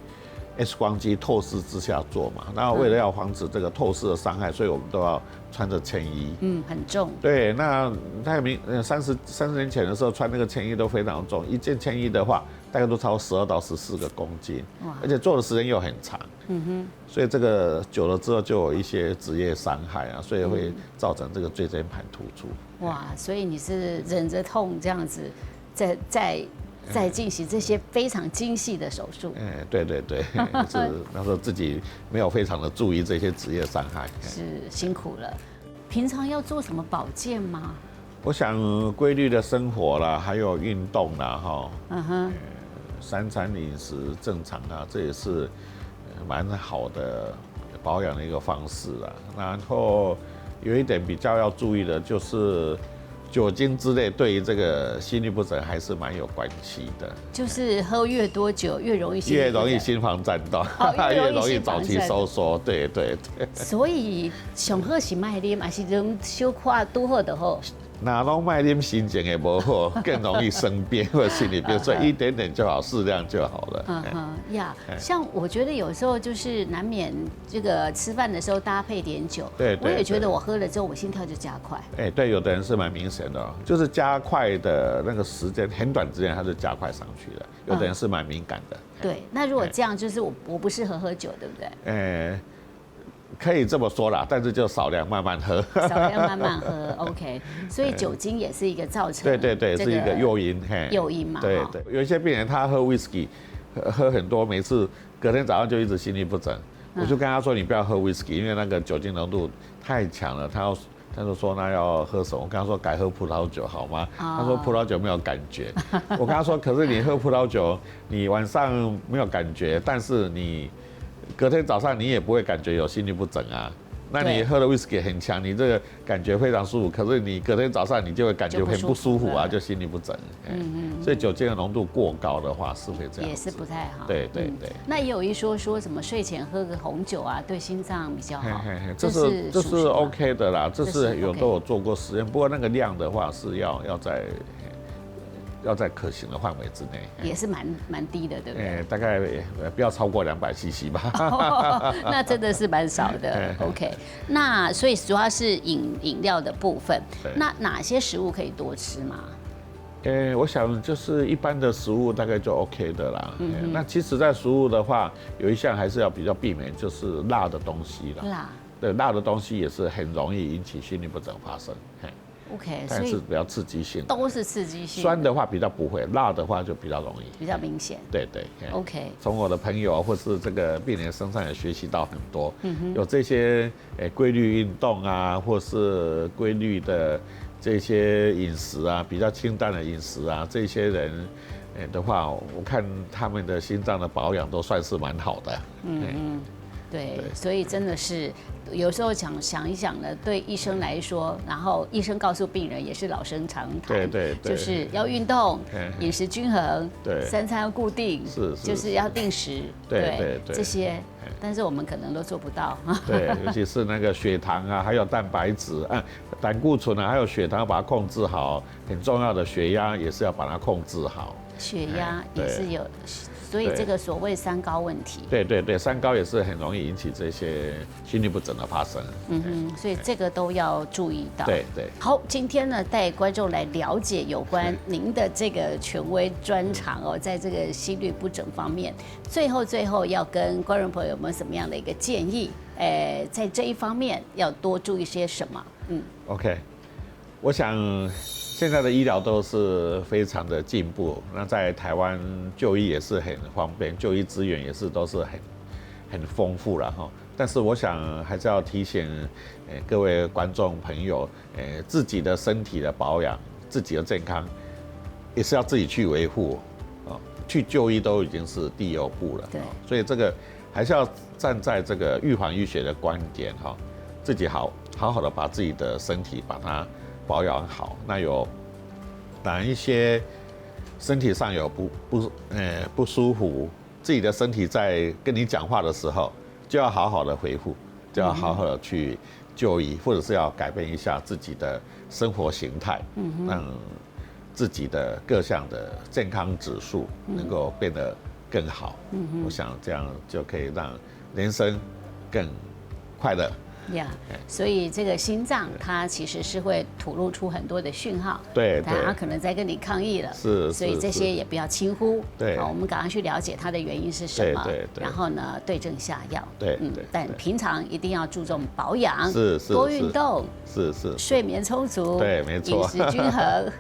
[SPEAKER 3] X 光机透视之下做嘛，那为了要防止这个透视的伤害，所以我们都要穿着铅衣。
[SPEAKER 1] 很重。
[SPEAKER 3] 对，那太明30年前的时候穿那个铅衣都非常重，一件铅衣的话，大概都超12到14个公斤，而且做的时间又很长。所以这个久了之后就有一些职业伤害啊，所以会造成这个椎间盘突出。
[SPEAKER 1] 哇，所以你是忍着痛这样子，在进行这些非常精细的手术。
[SPEAKER 3] 对，是那时候自己没有非常的注意这些职业伤害，
[SPEAKER 1] 是辛苦了。平常要做什么保健吗？
[SPEAKER 3] 我想规律的生活啦，还有运动啦，3餐饮食正常啊，这也是蛮好的保养的一个方式啦。然后有一点比较要注意的就是酒精之类对于这个心律不整还是蛮有关系的，
[SPEAKER 1] 就是喝越多酒越容易
[SPEAKER 3] 心房颤动，越容易早期收缩。对。
[SPEAKER 1] 所以上好是卖啉，还是用小可拄好就好。
[SPEAKER 3] 哪拢卖啉心情也不好，更容易生病或者心理病，所以一点点就好，适量就好了。
[SPEAKER 1] 像我觉得有时候就是难免这个吃饭的时候搭配点酒，我也觉得我喝了之后我心跳就加快。
[SPEAKER 3] 对，有的人是蛮明显的，就是加快的那个时间很短之间它就加快上去了，有的人是蛮敏感的。
[SPEAKER 1] 对，那如果这样就是我不适合喝酒，对不对？
[SPEAKER 3] 可以这么说啦，但是就少量慢慢喝。
[SPEAKER 1] 少量慢慢喝 ，OK。所以酒精也是一个造成
[SPEAKER 3] 对，是一个诱因。
[SPEAKER 1] 诱因嘛。
[SPEAKER 3] 对，有一些病人他喝 whisky， 喝很多，每次隔天早上就一直心律不整。我就跟他说，你不要喝 whisky， 因为那个酒精浓度太强了。他就说那要喝什么？我跟他说改喝葡萄酒好吗？他说葡萄酒没有感觉。我跟他说，可是你喝葡萄酒，你晚上没有感觉，但是你隔天早上你也不会感觉有心律不整啊。那你喝的威士忌很强，你这个感觉非常舒服，可是你隔天早上你就会感觉很不舒服啊，就心律不整。所以酒精的浓度过高的话是会这样，
[SPEAKER 1] 也是不太好。
[SPEAKER 3] 对。
[SPEAKER 1] 那也有一说什么睡前喝个红酒啊，对心脏比较好。
[SPEAKER 3] 这是 OK 的啦，这是都有做过实验，不过那个量的话是要在可行的范围之内，
[SPEAKER 1] 也是蛮低的，对不对？
[SPEAKER 3] 大概不要超过200cc 吧。
[SPEAKER 1] 那真的是蛮少的。OK， 那所以主要是饮料的部分。那哪些食物可以多吃吗？
[SPEAKER 3] 我想就是一般的食物大概就 OK 的啦。那其实，在食物的话，有一项还是要比较避免，就是辣的东西啦。
[SPEAKER 1] 辣。
[SPEAKER 3] 对，辣的东西也是很容易引起心律不整发生。
[SPEAKER 1] OK，
[SPEAKER 3] 但是比较刺激性，
[SPEAKER 1] 都是刺激性。
[SPEAKER 3] 酸的话比较不会，辣的话就比较容易，
[SPEAKER 1] 比较明显。
[SPEAKER 3] 对。
[SPEAKER 1] OK，
[SPEAKER 3] 从我的朋友或是这个病人身上也学习到很多，有这些规律运动啊，或是规律的这些饮食啊，比较清淡的饮食啊，这些人的话，我看他们的心脏的保养都算是蛮好的。
[SPEAKER 1] 对，所以真的是有时候想一想呢，对医生来说，然后医生告诉病人也是老生常谈，
[SPEAKER 3] 对，
[SPEAKER 1] 就是要运动，饮食均衡，
[SPEAKER 3] 对
[SPEAKER 1] 3餐要固定，就是要定时，
[SPEAKER 3] 对
[SPEAKER 1] 这些，但是我们可能都做不到。
[SPEAKER 3] 对，尤其是那个血糖啊，还有蛋白质胆固醇啊，还有血糖要把它控制好，很重要的血压也是要把它控制好。
[SPEAKER 1] 血压也是有。所以这个所谓三高问题，
[SPEAKER 3] 对，三高也是很容易引起这些心律不整的发生。
[SPEAKER 1] 所以这个都要注意到。
[SPEAKER 3] 对。
[SPEAKER 1] 好，今天呢带观众来了解有关您的这个权威专长哦，在这个心律不整方面，最后要跟观众朋友们什么样的一个建议？在这一方面要多注意些什么
[SPEAKER 3] ？OK， 我想。现在的医疗都是非常的进步，那在台湾就医也是很方便，就医资源也是都是很丰富了哈。但是我想还是要提醒各位观众朋友，自己的身体的保养、自己的健康也是要自己去维护去就医都已经是第2步了。
[SPEAKER 1] 对，
[SPEAKER 3] 所以这个还是要站在这个预防医学的观点自己好好的把自己的身体把它保养好。那有哪一些身体上有不舒服，自己的身体在跟你讲话的时候，就要好好的回复，就要好好的去就医，或者是要改变一下自己的生活形态，让自己的各项的健康指数能够变得更好。我想这样就可以让人生更快乐。
[SPEAKER 1] 所以这个心脏它其实是会吐露出很多的讯号，
[SPEAKER 3] 对，
[SPEAKER 1] 它可能在跟你抗议了，所以这些也不要轻忽，我们赶快去了解它的原因是什么，然后呢对症下药，但平常一定要注重保养，多运动，睡眠充足，
[SPEAKER 3] 对，没错，
[SPEAKER 1] 饮食均衡，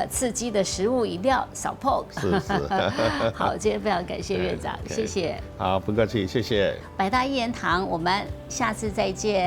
[SPEAKER 1] 刺激的食物饮料少碰，好，今天非常感谢院长，谢谢，
[SPEAKER 3] 好，不客气，谢谢，
[SPEAKER 1] 百大一言堂，我们下次再见。